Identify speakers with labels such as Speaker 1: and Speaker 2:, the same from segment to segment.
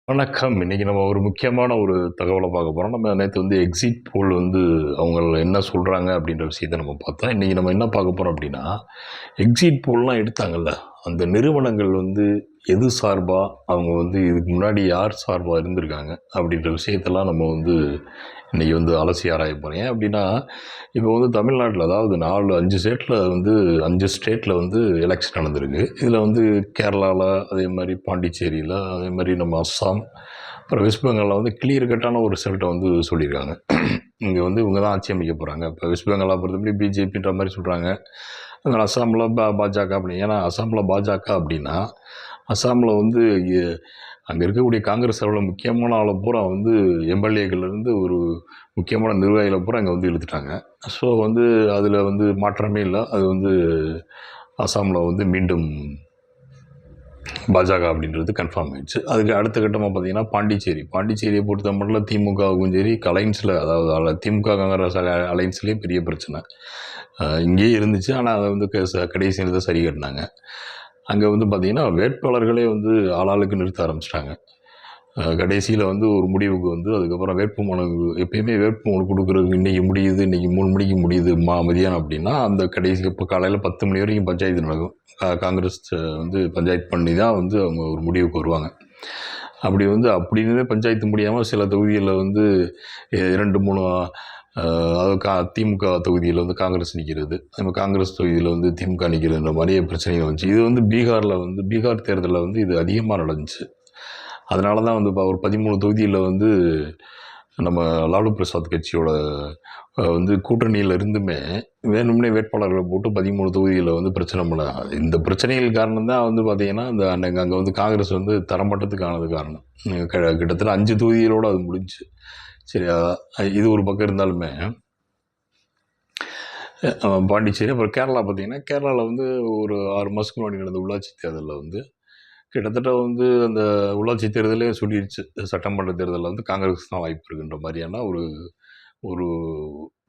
Speaker 1: வணக்கம். இன்னைக்கு நம்ம ஒரு முக்கியமான ஒரு தகவல பார்க்க போறோம். நம்ம நேத்து எக்ஸிட் போல் அவங்க என்ன சொல்றாங்க அப்படின்ற விஷயத்த நம்ம பார்த்தோம். இன்னைக்கு நம்ம என்ன பார்க்க போறோம் அப்படின்னா, எக்ஸிட் போல்லாம் எடுத்தாங்கல்ல, அந்த நிறுவனங்கள் எது சார்பா, அவங்க இதுக்கு முன்னாடி யார் சார்பா இருந்திருக்காங்க அப்படின்ற விஷயத்தெல்லாம் நம்ம இன்னைக்கு அலசி ஆராய போறோம். ஏன் அப்படின்னா, இப்போ தமிழ்நாட்டுல அதாவது 4, 5 ஸ்டேட்ல 5 ஸ்டேட்ல எலக்ஷன் நடந்திருக்கு. இதுல கேரளால, அதே மாரி பாண்டிச்சேரியில, அதே மாரி நம்ம அஸ்ஸாம், அப்புறம் வெஸ்ட் பெங்கால்ல கிளியர் கட்டான ஒரு ரிசல்ட்ட சொல்லியிருக்காங்க. இங்க இவங்க தான் ஆட்சி அமைக்க போறாங்க. இப்போ வெஸ்ட் பெங்கால பொறுத்தவரைக்கும் பிஜேபின்ற மாரி சொல்றாங்க. அஸ்ஸாம்ல பாஜக அப்படி. ஏன்னா அஸ்ஸாம்ல பாஜக அப்படின்னா, அஸ்ஸாம்ல எ அங்க இருக்கக்கூடிய காங்கிரஸ் அளவுல முக்கியமான ஆள பூரா எம்எல்ஏக்கள்லேருந்து ஒரு முக்கியமான நிர்வாகிகள பூரா இங்க இழுத்துட்டாங்க. ஸோ அதில மாற்றமே இல்ல. அது அஸ்ஸாம்ல மீண்டும் பாஜக அப்படின்றது கன்ஃபார்ம் ஆயிடுச்சு. அதுக்கு அடுத்த கட்டமா பார்த்தீங்கன்னா, பாண்டிச்சேரியை பொறுத்த மட்டும் திமுகவுக்கும் சரி, அலைன்ஸ்ல அதாவது திமுக, காங்கிரஸ் அலைன்ஸ்லயே பெரிய பிரச்சனை. இங்கேயே இருந்துச்சு. ஆனா அத கடைசி நேரத்துல சரி கட்டுனாங்க. அங்க பார்த்தீங்கன்னா, வேட்பாளர்களே ஆளாளுக்கு நிறுத்த ஆரம்பிச்சுட்டாங்க. கடைசியில ஒரு முடிவுக்கு அதுக்கப்புறம் வேட்புமனு எப்பயுமே வேட்புமனு குடுக்குறதுக்கு இன்னைக்கு முடியுது, இன்னைக்கு 3 மணிக்கு முடியுது மதியானம் அப்படின்னா, அந்த கடைசி இப்போ காலையில 10 மணி வரைக்கும் பஞ்சாயத்து நடக்கும். காங்கிரஸ் பஞ்சாயத்து பண்ணி தான் அவங்க ஒரு முடிவுக்கு வருவாங்க. அப்படி அப்படின்னு பஞ்சாயத்து முடியாம சில தொகுதிகள்ல 2, 3 அதாவது திமுக தொகுதியில காங்கிரஸ் நிக்கிறது. நம்ம காங்கிரஸ் தொகுதியில திமுக நிக்கிறதுன்ற மாரியே பிரச்சனைகள் வந்துச்சு. இது பீகார்ல பீகார் தேர்தல்ல இது அதிகமா நடந்துச்சு. அதனால தான் ஒரு 13 தொகுதியில நம்ம லாலு பிரசாத் கட்சியோட கூட்டணியில இருந்துமே வேணும்னே வேட்பாளர்களை போட்டு 13 தொகுதியில பிரச்சனை பண்ணாங்க. இந்த பிரச்சனைகள் காரணம் தான் பார்த்தீங்கன்னா, அங்கே காங்கிரஸ் தரமட்டத்துக்கு ஆனது காரணம். கிட்டத்தட்ட 5 தொகுதிகளோட அது முடிஞ்சுச்சு. சரியா? இது ஒரு பக்கம் இருந்தாலுமே, பாண்டிச்சேரி அப்புறம் கேரளா பார்த்தீங்கன்னா, கேரளாவில் ஒரு 6 மாதத்துக்கு முன்னாடி நடந்த உள்ளாட்சி தேர்தலில் கிட்டத்தட்ட அந்த உள்ளாட்சி தேர்தலே சொல்லிடுச்சு. சட்டமன்ற தேர்தலில் காங்கிரஸ் தான் வாய்ப்பு இருக்குன்ற மாதிரியான ஒரு ஒரு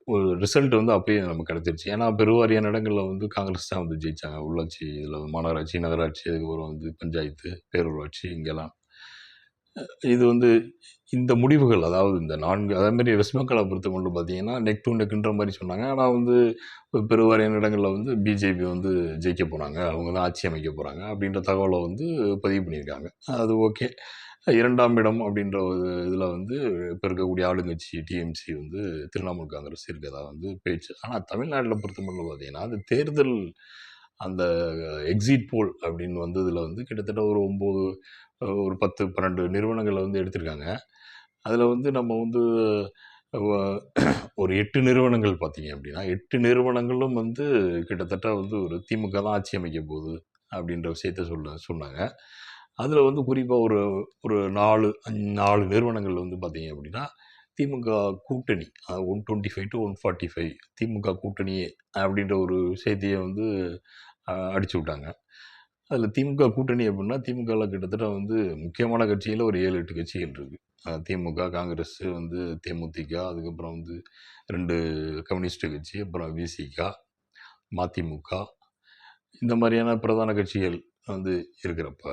Speaker 1: ஒரு ரிசல்ட் அப்பயே நமக்கு கிடைச்சிருச்சு. ஏன்னா பெருவாரியான இடங்களில் காங்கிரஸ் தான் ஜெயிச்சாங்க. உள்ளாட்சி இதில் மாநகராட்சி, நகராட்சி, அதுக்கப்புறம் பஞ்சாயத்து, பேரூராட்சி இங்கெல்லாம். இது இந்த முடிவுகள் அதாவது இந்த 4 அதே மாதிரி வெஸ்ட் பெங்காலை பொறுத்தமட்டும் பார்த்தீங்கன்னா, நெக் டூ நெக்ன்ற மாரி சொன்னாங்க. ஆனா பெருவாரியான இடங்கள்ல பிஜேபி ஜெயிக்க போறாங்க. அவங்க தான் ஆட்சி அமைக்க போறாங்க அப்படின்ற தகவல பதிவு பண்ணியிருக்காங்க. அது ஓகே. 2ஆம் இடம் அப்படின்ற ஒரு இதில இப்ப இருக்கக்கூடிய ஆளுங்கட்சி டிஎம்சி திரிணாமுல் காங்கிரஸ் இருக்கதா பேச்சு. ஆனா தமிழ்நாட்டுல பொறுத்தமட்டும் பார்த்தீங்கன்னா, அந்த தேர்தல் அந்த எக்ஸிட் போல் அப்படின்னு வந்ததுல கிட்டத்தட்ட ஒரு 9 ஒரு 10, 12 நிறுவனங்கள எடுத்திருக்காங்க. அதுல நம்ம வ ஒரு 8 நிறுவனங்கள் பார்த்தீங்க அப்படின்னா, 8 நிறுவனங்களும் கிட்டத்தட்ட ஒரு திமுக தான் ஆட்சி அமைக்க போகுது அப்படின்ற விஷயத்த சொன்னாங்க. அதுல குறிப்பா ஒரு ஒரு 4 நிறுவனங்கள் பார்த்தீங்க அப்படின்னா, திமுக கூட்டணி 125 to 145 திமுக கூட்டணியே அப்படின்ற ஒரு விஷயத்தையே அடிச்சு விட்டாங்க. அதில திமுக கூட்டணி அப்படின்னா, திமுகல கிட்டத்தட்ட முக்கியமான கட்சியில ஒரு 7, 8 கட்சிகள் இருக்கு. திமுக, காங்கிரஸ், தேமுதிக, அதுக்கப்புறம் 2 கம்யூனிஸ்ட் கட்சி, அப்புறம் விசிக, மதிமுக இந்த மாதிரியான பிரதான கட்சிகள் இருக்கிறப்ப,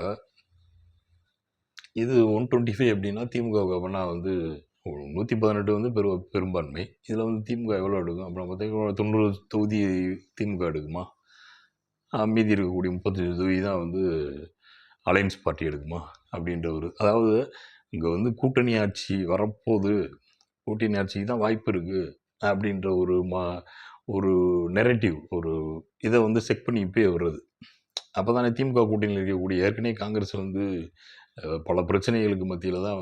Speaker 1: இது 125 அப்படின்னா திமுகவுக்கு அப்படின்னா 118 பெரும்பான்மை. இதில திமுக எவ்வளோ எடுக்கும்? அப்புறம் பார்த்தீங்கன்னா 90 தொகுதி திமுக எடுக்குமா? மீதி இருக்கக்கூடிய 35 தொகுதி தான் அலையன்ஸ் பார்ட்டி எடுக்குமா? அப்படின்ற ஒரு அதாவது இங்க கூட்டணி ஆட்சி வரப்போது, கூட்டணி ஆட்சிக்கு தான் வாய்ப்பு இருக்கு. அப்படின்ற ஒரு நெரேட்டிவ் ஒரு இத செக் பண்ணி இப்பயே வருது. அப்பதானே திமுக கூட்டணியில இருக்கக்கூடிய ஏற்கனவே காங்கிரஸ் பல பிரச்சனைகளுக்கு மத்தியில தான்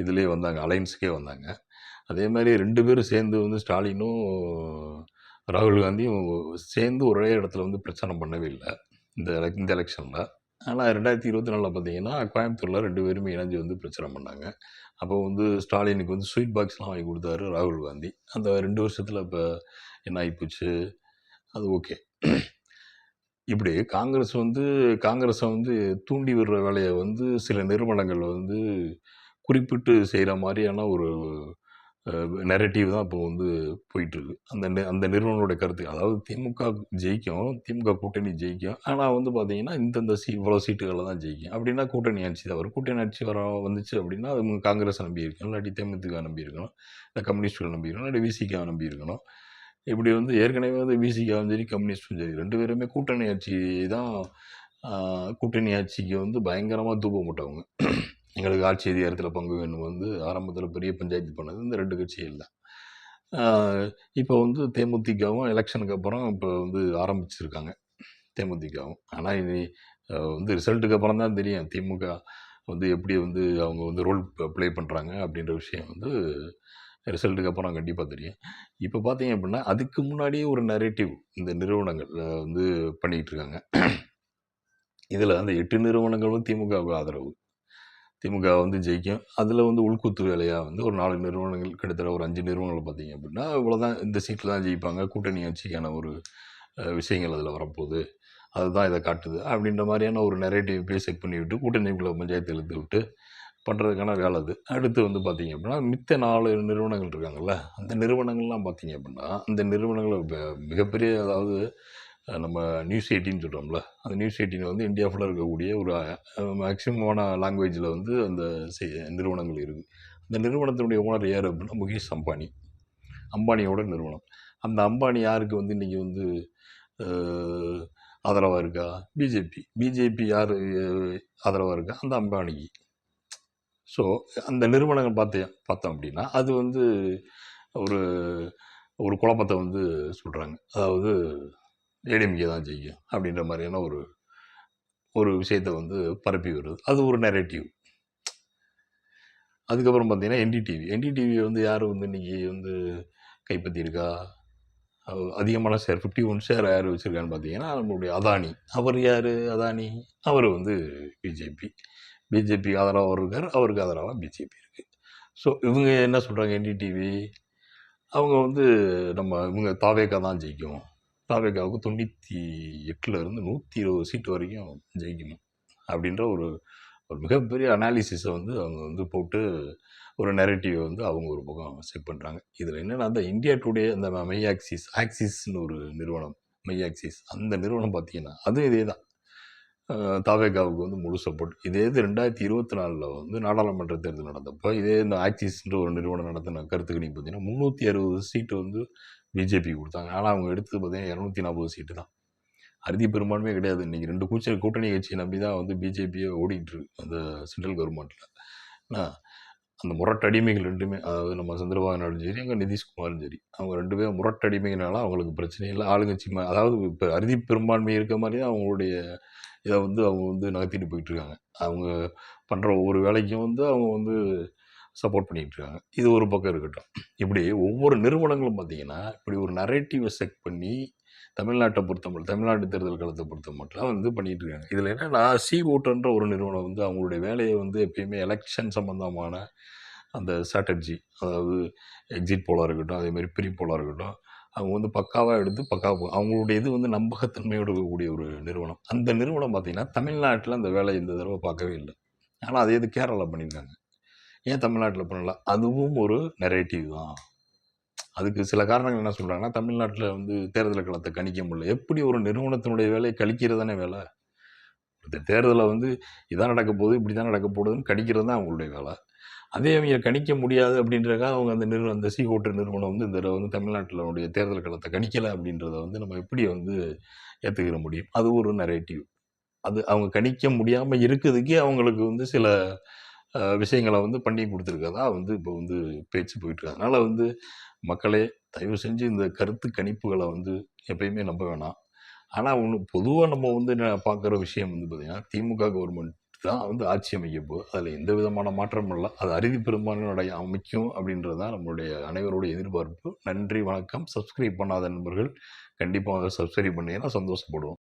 Speaker 1: இதிலயே வந்தாங்க. அலையன்ஸ்க்கே வந்தாங்க. அதே மாரி 2 பேரும் சேர்ந்து ஸ்டாலினும், ராகுல் காந்தியும் சேர்ந்து ஒரே இடத்துல பிரச்சாரம் பண்ணவே இல்ல. இந்த எலக்ஷன்ல. ஆனா 2024ல பார்த்தீங்கன்னா, கோயம்புத்தூர்ல 2 பேருமே இணைஞ்சு பிரச்சாரம் பண்ணாங்க. அப்போ ஸ்டாலினுக்கு ஸ்வீட் பாக்ஸ்லாம் வாங்கி குடுத்தாரு ராகுல் காந்தி. அந்த 2 வருஷத்துல இப்ப என்ன ஆயிப்போச்சு? அது ஓகே. இப்படி காங்கிரஸ தூண்டி விடுற வேலைய சில நிறுவனங்கள் குறிப்பிட்டு செய்ற மாரியான ஒரு நெரேட்டிவ் தான் இப்போ வந்து போயிட்டுருக்கு. அந்த நிறுவனங்களுடைய கருத்து. அதாவது திமுக ஜெயிக்கும், திமுக கூட்டணி ஜெயிக்கும். ஆனா வந்து பார்த்தீங்கன்னா, இந்தந்த இவ்வளோ சீட்டுகள்ல தான் ஜெயிக்கும். அப்படின்னா கூட்டணி ஆட்சி தான் வரும். கூட்டணி ஆட்சி வந்துச்சு அப்படின்னா, அது காங்கிரஸ நம்பி இருக்கணும், இல்லாட்டி தேமுதிக நம்பி இருக்கணும், இல்ல கம்யூனிஸ்ட்கள நம்பி இருக்கணும், இல்லாட்டி விசிகாவ நம்பி இருக்கணும். இப்படி வந்து ஏற்கனவே வந்து விசிகாவும் சரி, கம்யூனிஸ்டும் சரி 2 பேருமே கூட்டணி ஆட்சி தான் கூட்டணி ஆட்சிக்கு வந்து பயங்கரமா தூபம் போட்டவங்க. எங்களுக்கு ஆட்சி அதிகாரத்தில பங்கு வேணும் வந்து ஆரம்பத்தில பெரிய பஞ்சாயத்து பண்ணது இந்த 2 கட்சிகள் தான். இப்போ வந்து தேமுதிகவும் எலெக்ஷனுக்கு அப்புறம் இப்போ வந்து ஆரம்பிச்சிருக்காங்க தேமுதிகவும். ஆனா இது வந்து ரிசல்ட்டுக்கு அப்புறம் தான் தெரியும். திமுக வந்து எப்படி வந்து அவங்க வந்து ரோல் ப்ளே பண்றாங்க அப்படின்ற விஷயம் வந்து ரிசல்ட்டுக்கு அப்புறம் கண்டிப்பா தெரியும். இப்போ பார்த்தீங்க அப்படின்னா, அதுக்கு முன்னாடியே ஒரு நரேட்டிவ் இந்த நிறுவனங்கள் வந்து பண்ணிக்கிட்டு இருக்காங்க. இதில அந்த 8 நிறுவனங்களும் திமுகவுக்கு ஆதரவு. திமுக வந்து ஜெயிக்கும். அதில வந்து உள்குத்து வேலையா வந்து ஒரு 4 நிறுவனங்கள் கிட்டத்தட்ட ஒரு 5 நிறுவனங்கள் பார்த்தீங்க அப்படின்னா, இவ்வளோதான் இந்த சீட்ல தான் ஜெயிப்பாங்க. கூட்டணி ஆட்சிக்கான ஒரு விஷயங்கள் அதில வரப்போகுது. அதுதான் இத காட்டுது. அப்படின்ற மாரியான ஒரு நரேட்டிவ் போய் செட் பண்ணிவிட்டு, கூட்டணிக்குள்ள பஞ்சாயத்து இழுத்து விட்டு பண்றதுக்கான வேலை அது. அடுத்து வந்து பார்த்தீங்க அப்படின்னா, மித்த 4 நிறுவனங்கள் இருக்காங்கல்ல, அந்த நிறுவனங்கள்லாம் பார்த்தீங்க அப்படின்னா, அந்த நிறுவனங்கள் மிகப்பெரிய அதாவது நம்ம நியூஸ் 18 சொல்றோம்ல, அந்த நியூஸ் 18 வந்து இந்தியா ஃபுல்லா இருக்கக்கூடிய ஒரு மேக்ஸிமமான லாங்குவேஜ்ல வந்து அந்த நிறுவனங்கள் இருக்கு. அந்த நிறுவனத்தினுடைய ஓனர் யாரு அப்படின்னா, முகேஷ் அம்பானி. அம்பானியோட நிறுவனம். அந்த அம்பானி யாருக்கு வந்து இன்னைக்கு வந்து அ ஆதரவா இருக்கா? பிஜேபி. பிஜேபி யாரு ஆதரவா இருக்கா? அந்த அம்பானிக்கு. ஸோ, அந்த நிறுவனங்கள் பார்த்தோம் அப்படின்னா, அது வந்து ஒரு ஒரு குழப்பத்த வந்து சொல்றாங்க. அதாவது ஏடிஎம்கே தான் ஜெயிக்கும் அப்படின்ற மாரியான ஒரு ஒரு விஷயத்த வந்து பரப்பி வருது. அது ஒரு நரேட்டிவ். அதுக்கப்புறம் பார்த்தீங்கன்னா, என்டிடிவி. என்டிடிவி வந்து யாரு வந்து இன்னைக்கு வந்து கைப்பற்றியிருக்கா? அதிகமான ஷேர் 51 ஷேர் யார் வச்சிருக்கான்னு பார்த்தீங்கன்னா, நம்மளுடைய அதானி. அவர் யாரு அதானி? அவரு வந்து பிஜேபி. பிஜேபி ஆதரவா அவரு இருக்காரு. அவருக்கு ஆதரவா பிஜேபி இருக்கு. ஸோ இவங்க என்ன சொல்றாங்க என்டிடிவி? அவங்க வந்து இவங்க தாவேகா தான் ஜெயிக்கும். தாவேகாவுக்கு 98ல இருந்து 120 சீட் வரைக்கும் ஜெயிக்கணும். அப்படின்ற ஒரு ஒரு மிகப்பெரிய அனாலிசிஸ வந்து அவங்க வந்து போட்டு ஒரு நரேட்டிவ வந்து அவங்க ஒரு பக்கம் செட் பண்றாங்க. இதுல என்னன்னா, அந்த இந்தியா டுடே அந்த மை ஆக்சிஸ்ன்னு ஒரு நிறுவனம். மை ஆக்சிஸ் அந்த நிறுவனம் பார்த்தீங்கன்னா, அதுவும் இதே தான். தாவேகாவுக்கு வந்து முழு சப்போர்ட். இதே இது 2024ல வந்து நாடாளுமன்ற தேர்தல் நடந்தப்ப, இதே இந்த ஆக்சிஸ்ன்ற ஒரு நிறுவனம் நடத்தின கருத்து கணிப்பு பார்த்தீங்கன்னா, 360 சீட்டு வந்து பிஜேபி குடுத்தாங்க. ஆனா, அவங்க எடுத்தது பார்த்தீங்கன்னா 240 சீட்டு தான். அறுதி பெரும்பான்மையே கிடையாது. இன்னைக்கு 2 கூட்டணி கட்சிய நம்பி தான் வந்து பிஜேபியே ஓடிட்டு இருக்கு. அந்த சென்ட்ரல் கவர்மெண்ட்ல. ஆனா, அந்த முரட்டடிமைகள் 2மே அதாவது நம்ம சந்திரபாபு நாயுடும் சரி, அங்க நிதிஷ்குமாரும் சரி. அவங்க 2 பேரும் முரட்டடிமைகனால அவங்களுக்கு பிரச்சனை இல்ல. ஆளுங்கட்சி அதாவது இப்ப அறுதி பெரும்பான்மை இருக்க மாரி தான் அவங்களுடைய இத வந்து அவங்க வந்து நகர்த்திட்டு போயிட்டுருக்காங்க. அவங்க பண்ற ஒவ்வொரு வேலைக்கும் வந்து அவங்க வந்து சப்போர்ட் பண்ணிட்டு இருக்காங்க. இது ஒரு பக்கம் இருக்கட்டும். இப்படி ஒவ்வொரு நிறுவனங்களும் பார்த்தீங்கன்னா, இப்படி ஒரு நரேட்டிவ செட் பண்ணி தமிழ்நாட்ட பொறுத்தமட்டு தமிழ்நாட்டு தேர்தல் களத்த பொறுத்தமட்டுலாம் வந்து பண்ணிட்டு இருக்காங்க. இதில என்னன்னா, வோட்டர்ன்ற ஒரு நிறுவனம் வந்து அவங்களுடைய வேலைய வந்து எப்பயுமே எலக்ஷன் சம்பந்தமான அந்த ஸ்ட்ராட்டஜி அதாவது எக்ஸிட் போலா இருக்கட்டும், அதேமாரி ப்ரீ போலா இருக்கட்டும், அவங்க வந்து பக்காவா எடுத்து பக்காவா அவங்களுடைய இது வந்து நம்பகத்தன்மையோடு இருக்கக்கூடிய ஒரு நிறுவனம். அந்த நிறுவனம் பார்த்தீங்கன்னா, தமிழ்நாட்டில அந்த வேலைய இந்த தடவ பார்க்கவே இல்ல. ஆனா அதே இது கேரளால பண்ணியிருக்காங்க. ஏன் தமிழ்நாட்டில பண்ணல? அதுவும் ஒரு நரேட்டிவ் தான். அதுக்கு சில காரணங்கள் என்ன சொல்றாங்கன்னா, தமிழ்நாட்டில வந்து தேர்தல் களத்த கணிக்க முடியல. எப்படி ஒரு நிறுவனத்தினுடைய வேலை கணிக்கிறது தானே வேல. இந்த தேர்தல வந்து இதான் நடக்க போகுது, இப்படி தான் நடக்க போகுதுன்னு கணிக்கிறது தான் அவங்களுடைய வேல. அதே அவங்க கணிக்க முடியாது அப்படின்றதுக்காக அவங்க அந்த அந்த ஓட்டர் நிறுவனம் வந்து இந்த தடவ வந்து தமிழ்நாட்டினுடைய தேர்தல் களத்த கணிக்கல அப்படின்றத வந்து நம்ம எப்படி வந்து ஏத்துக்கிற முடியும்? அது ஒரு நரேட்டிவ். அது அவங்க கணிக்க முடியாம இருக்கதுக்கே அவங்களுக்கு வந்து சில விஷயங்கள வந்து பண்ணி குடுத்துருக்கறதா வந்து இப்போ வந்து பேச்சு போயிட்டு இருக்கு. அதனால வந்து மக்களே தயவு செஞ்சு இந்த கருத்து கணிப்புகள வந்து எப்பயுமே நம்ப வேணாம். ஆனா ஒண்ணு பொதுவா நம்ம வந்து பார்க்குற விஷயம் வந்து பார்த்தீங்கன்னா, திமுக கவர்மெண்ட் தான் வந்து ஆட்சி அமைக்க போகுது. அதில எந்த விதமான மாற்றமும் இல்ல. அது அறுதி பெரும்பான்மையோட அமைக்கும் அப்படின்றது தான் நம்மளுடைய அனைவருடைய எதிர்பார்ப்பு. நன்றி, வணக்கம். சப்ஸ்கிரைப் பண்ணாத நண்பர்கள் கண்டிப்பா வந்து சப்ஸ்கிரைப் பண்ணீங்கன்னா சந்தோஷப்படுவோம்.